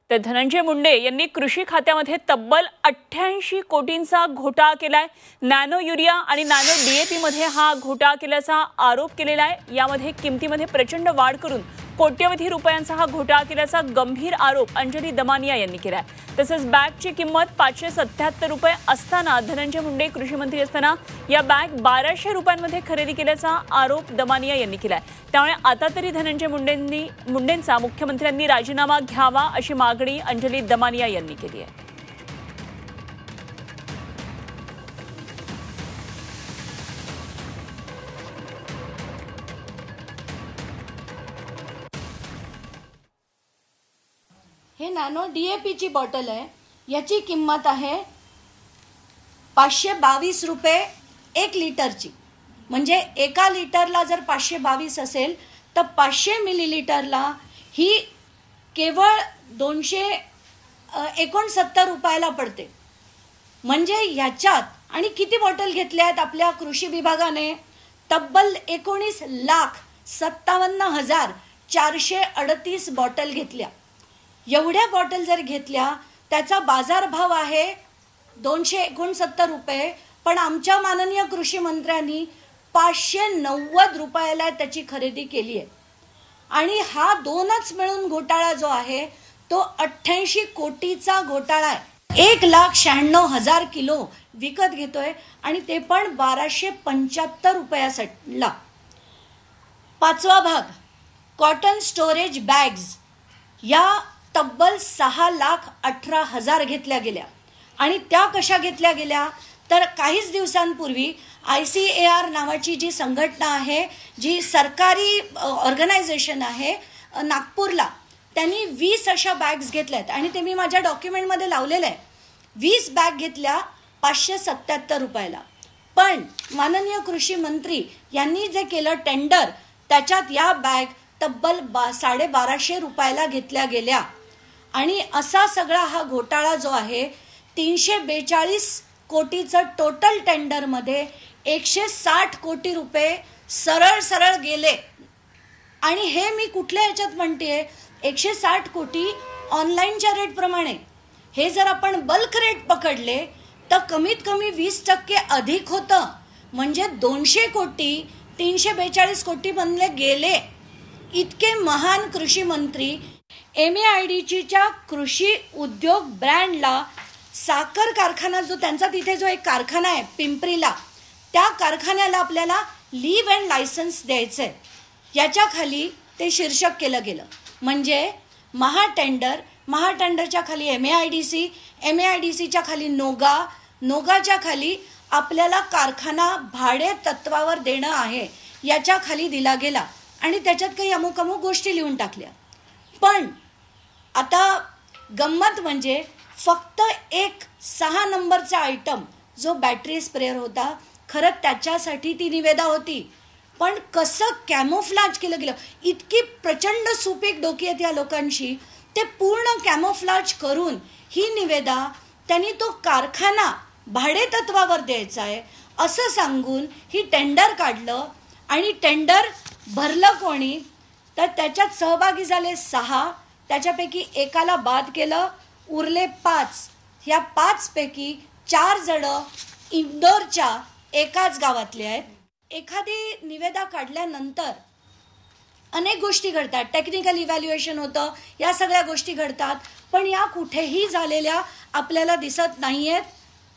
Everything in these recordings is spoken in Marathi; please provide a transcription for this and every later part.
तर धनंजय मुंडे यांनी कृषी खात्यामध्ये तब्बल 88 कोटींचा घोटाळा केलाय। नॅनो युरिया आणि नॅनो डीएपी मध्ये हा घोटाळा केल्याचा आरोप केलेला आहे। यामध्ये किमतीमध्ये प्रचंड वाढ करून कोट्यवधी रुपयांचा हा घोटाळा केल्याचा गंभीर आरोप अंजली दमानिया यांनी केलाय। तसंच बॅगची किंमत 577 रुपये असताना धनंजय मुंडे कृषी मंत्री असताना या बॅग 1200 रुपयांमध्ये खरेदी केल्याचा आरोप दमानिया यांनी केलाय। त्यामुळे आता तरी धनंजय मुंडेंचा मुख्यमंत्र्यांनी राजीनामा घ्यावा अशी मागणी अंजली दमानिया यांनी केली आहे। हे नॅनो डीएपी ची बॉटल आहे, याची किंमत आहे 522 रुपये 1 लिटरची। म्हणजे एका लिटरला जर 522 असेल तर 500 मिलीलिटरला ही केवळ 269 रुपयाला पडते। म्हणजे ह्याच्यात आणि किती बॉटल घेतल्या आहेत आपल्या कृषी विभागाने? तब्बल 19,57,438 बॉटल घेतल्या। एवढ्या बॉटल जर घेतल्या त्याचा बाजारभाव आहे 269 रुपये, पण आमच्या माननीय कृषी मंत्र्यांनी 590 रुपयाला त्याची खरेदी केली आहे। आणि हा दोनच मिळून घोटाळा जो आहे तो 88 कोटीचा घोटाळा आहे। 1,96,000 किलो विकत घेतोय आणि ते पण 1275 रुपयाला। पाचवा भाग कॉटन स्टोरेज बॅग्स या तब्बल 6,18,000 घेतल्या गेल्या। आणि त्या कशा घेतल्या गेल्या तर काहीच दिवसांपूर्वी ICAR नावाची जी संघटना आहे, जी सरकारी ऑर्गनायझेशन आहे नागपूरला, त्यांनी 20 अशा बॅग्स घेतल्यात आणि ते मी माझ्या डॉक्युमेंटमध्ये लावलेलं आहे। 20 बॅग घेतल्या 577 रुपयाला। पण माननीय कृषी मंत्री यांनी जे केलं टेंडर, त्याच्यात या बॅग तब्बल 1250 रुपयाला घेतल्या गेल्या। आणि असा सगळा हा घोटाळा जो आहे 342 कोटीचं टोटल टेंडरमध्ये 160 कोटी रुपये सरळ गेले। आणि हे मी कुठल्या ह्याच्यात म्हणतेय, 160 कोटी ऑनलाईनच्या रेट प्रमाणे। हे जर आपण बल्क रेट पकडले तर कमीत कमी 20% अधिक होतं। म्हणजे 200 कोटी 342 कोटी बनले गेले। इतके महान कृषी मंत्री MAIDCच्या कृषी उद्योग ब्रँडला साखर कारखाना जो त्यांचा तिथे जो एक कारखाना आहे पिंपरीला, त्या कारखान्याला आपल्याला लीव अँड लायसन्स द्यायचंय। याच्या खाली ते शीर्षक केलं गेलं म्हणजे महाटेंडरच्या खाली MAIDCच्या खाली नोगाच्या खाली आपल्याला कारखाना भाडे तत्वावर देणं आहे, याच्या खाली दिला गेला। आणि त्याच्यात काही अमुक गोष्टी लिहून टाकल्या। पण आता गंमत म्हणजे फक्त एक 6 नंबरचा आयटम जो बॅटरी स्प्रेअर होता, खरं त्याच्यासाठी ती निविदा होती, पण कसं कॅमोफ्लाज केलं गेलं। इतकी प्रचंड सुपीक डोकी आहेत या लोकांची, ते पूर्ण कॅमोफ्लाज करून ही निविदा त्यांनी तो कारखाना भाडे तत्वावर द्यायचा आहे असं सांगून ही टेंडर काढलं। आणि टेंडर भरलं कोणी तर त्याच्यात सहभागी झाले 6, त्याच्यापैकी एकाला बाद केलं, उरले 5। ह्या 5 पैकी 4 जण इंदोरच्या एकाच गावातले आहेत। एखादी निविदा काढल्यानंतर अनेक गोष्टी घडतात, टेक्निकल इव्हॅल्युएशन होतं, या सगळ्या गोष्टी घडतात, पण या कुठेही झालेल्या आपल्याला दिसत नाहीयेत।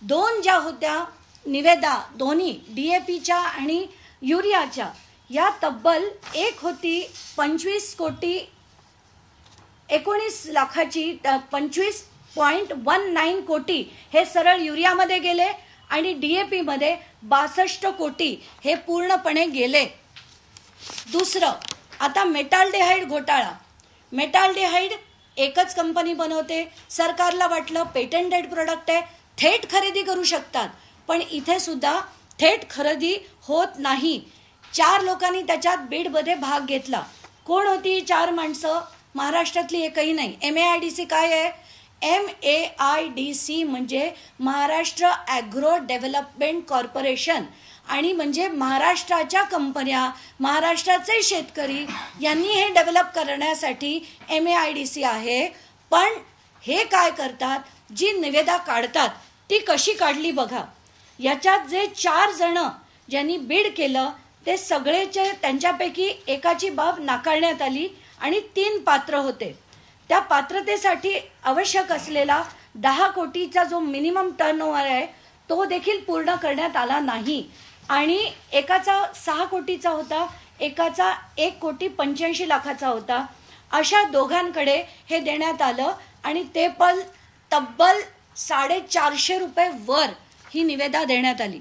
2 ज्या होत्या निविदा, दोन्ही DAPच्या आणि युरियाच्या, या तब्बल एक होती 25 कोटी 19 लाखाची, 25.19 कोटी हे सरळ युरियामध्ये गेले आणि DAP मध्ये 62 कोटी हे पूर्णपणे गेले। दुसरं, आता मेटाल्डिहाइड घोटाळा। मेटाल्डिहाइड एकच कंपनी बनवते, सरकारला वाटलं पेटंटेड प्रोडक्ट आहे, थेट खरेदी करू शकतात, पण इथे सुद्धा थेट खरेदी होत नाही। 4 लोकांनी त्याच्यात बीडमध्ये भाग घेतला। कोण होती 4 माणसं? महाराष्ट्रातली एकही नाही। MAIDC काय आहे? MAIDC म्हणजे महाराष्ट्र ॲग्रो डेव्हलपमेंट कॉर्पोरेशन, आणि म्हणजे महाराष्ट्राच्या कंपन्या, महाराष्ट्राचे शेतकरी यांनी हे डेव्हलप करण्यासाठी MAIDC आहे। पण हे काय करतात, जी निविदा काढतात ती कशी काढली बघा. याच्यात जे 4 जण ज्यांनी बीड केलं ते सगळेचे त्यांच्यापैकी एकाची बाब नाकारण्यात आली आणि 3 पात्र होते. त्या पात्रतेसाठी आवश्यक असलेला 10 कोटीचा जो मिनिमम टर्नओव्हर आहे तो देखील पूर्ण करण्यात आला नाही आणि एकाचा 6 कोटीचा होता, एकाचा 1,85,00,000 होता. अशा दोघांकडे हे देण्यात आलं आणि ते पण तब्बल 450 रुपये वर ही निविदा देण्यात आली.